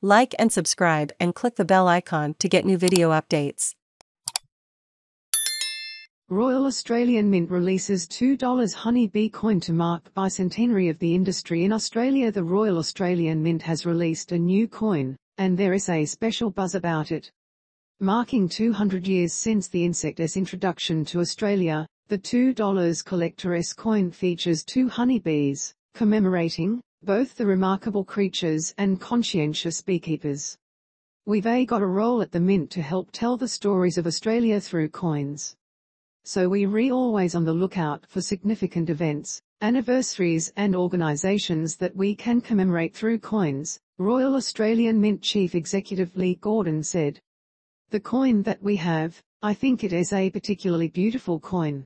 Like and subscribe and click the bell icon to get new video updates. Royal Australian Mint releases $2 honeybee coin to mark bicentenary of the industry in Australia. The Royal Australian Mint has released a new coin, and there is a special buzz about it. Marking 200 years since the insect's introduction to Australia, the $2 collector's coin features two honeybees, commemorating both the remarkable creatures and conscientious beekeepers. We've got a role at the Mint to help tell the stories of Australia through coins. So we're always on the lookout for significant events, anniversaries and organisations that we can commemorate through coins, Royal Australian Mint Chief Executive Leigh Gordon said. The coin that we have, I think it is a particularly beautiful coin.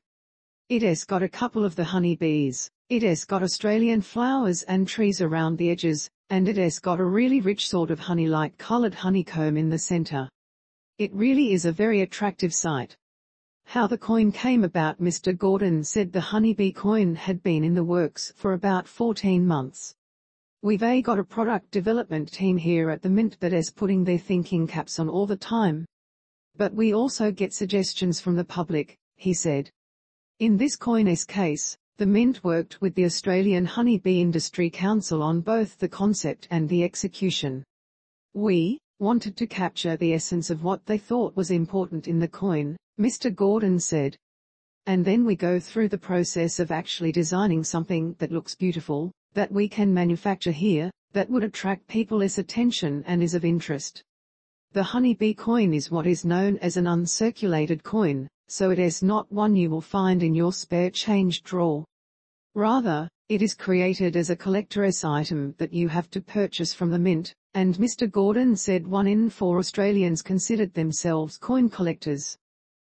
It has got a couple of the honeybees, it has got Australian flowers and trees around the edges, and it has got a really rich sort of honey-like coloured honeycomb in the centre. It really is a very attractive sight. How the coin came about. Mr Gordon said the honeybee coin had been in the works for about 14 months. We've got a product development team here at the Mint that is putting their thinking caps on all the time. But we also get suggestions from the public, he said. In this coin's case, the Mint worked with the Australian Honeybee Industry Council on both the concept and the execution. We wanted to capture the essence of what they thought was important in the coin, Mr Gordon said. And then we go through the process of actually designing something that looks beautiful, that we can manufacture here, that would attract people's attention and is of interest. The honeybee coin is what is known as an uncirculated coin, so it is not one you will find in your spare change drawer. Rather, it is created as a collector's item that you have to purchase from the Mint, and Mr Gordon said 1 in 4 Australians considered themselves coin collectors.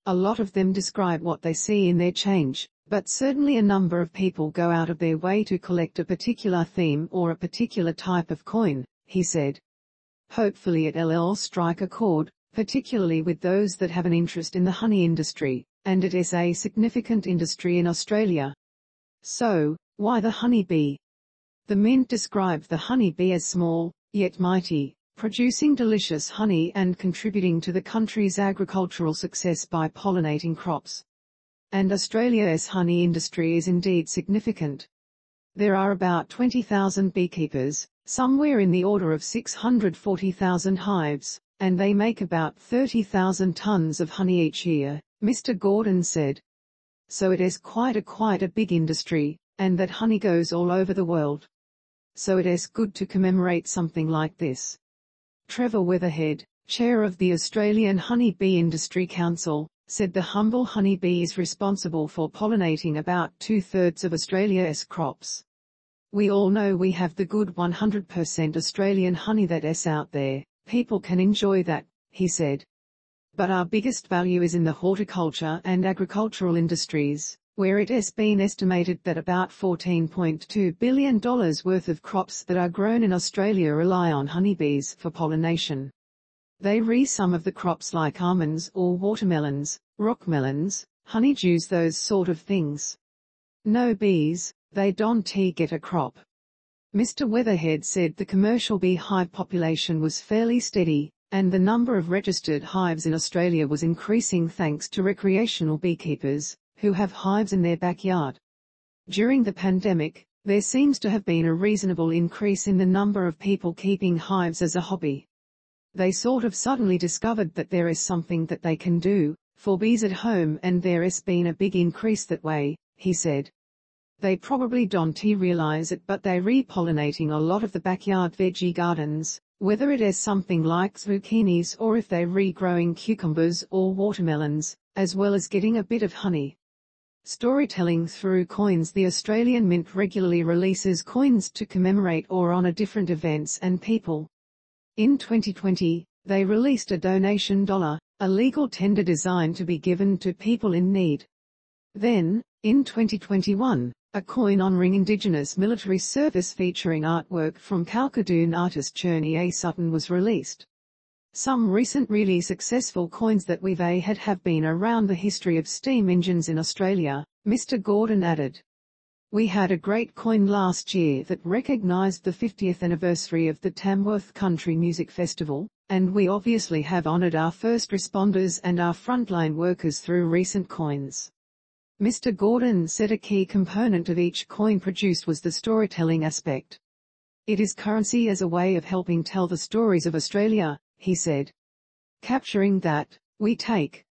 A lot of them describe what they see in their change, but certainly a number of people go out of their way to collect a particular theme or a particular type of coin, he said. Hopefully it'll strike a chord, particularly with those that have an interest in the honey industry, and it is a significant industry in Australia. So, why the honeybee? The Mint described the honeybee as small, yet mighty, producing delicious honey and contributing to the country's agricultural success by pollinating crops. And Australia's honey industry is indeed significant. There are about 20,000 beekeepers, somewhere in the order of 640,000 hives, and they make about 30,000 tons of honey each year, Mr Gordon said. So it is quite a big industry, and that honey goes all over the world. So it is good to commemorate something like this. Trevor Weatherhead, chair of the Australian Honeybee Industry Council, said the humble honeybee is responsible for pollinating about 2/3 of Australia's crops. We all know we have the good 100% Australian honey that is out there, people can enjoy that, he said. But our biggest value is in the horticulture and agricultural industries, where it has been estimated that about $14.2 billion worth of crops that are grown in Australia rely on honeybees for pollination. They raise some of the crops like almonds or watermelons, rockmelons, honeydews, those sort of things. No bees, they don't get a crop. Mr Weatherhead said the commercial beehive population was fairly steady, and the number of registered hives in Australia was increasing thanks to recreational beekeepers, who have hives in their backyard. During the pandemic, there seems to have been a reasonable increase in the number of people keeping hives as a hobby. They sort of suddenly discovered that there is something that they can do for bees at home, and there has been a big increase that way, he said. They probably don't realize it, but they're repollinating a lot of the backyard veggie gardens, whether it is something like zucchinis or if they're regrowing cucumbers or watermelons, as well as getting a bit of honey. Storytelling through coins. The Australian Mint regularly releases coins to commemorate or honor different events and people. In 2020, they released a donation dollar, a legal tender designed to be given to people in need. Then, in 2021, a coin honoring Indigenous military service featuring artwork from Kalkadoon artist Cherny A. Sutton was released. Some recent really successful coins that we've had have been around the history of steam engines in Australia, Mr Gordon added. We had a great coin last year that recognized the 50th anniversary of the Tamworth Country Music Festival, and we obviously have honored our first responders and our frontline workers through recent coins. Mr. Gordon said a key component of each coin produced was the storytelling aspect. It is currency as a way of helping tell the stories of Australia, he said. Capturing that, we take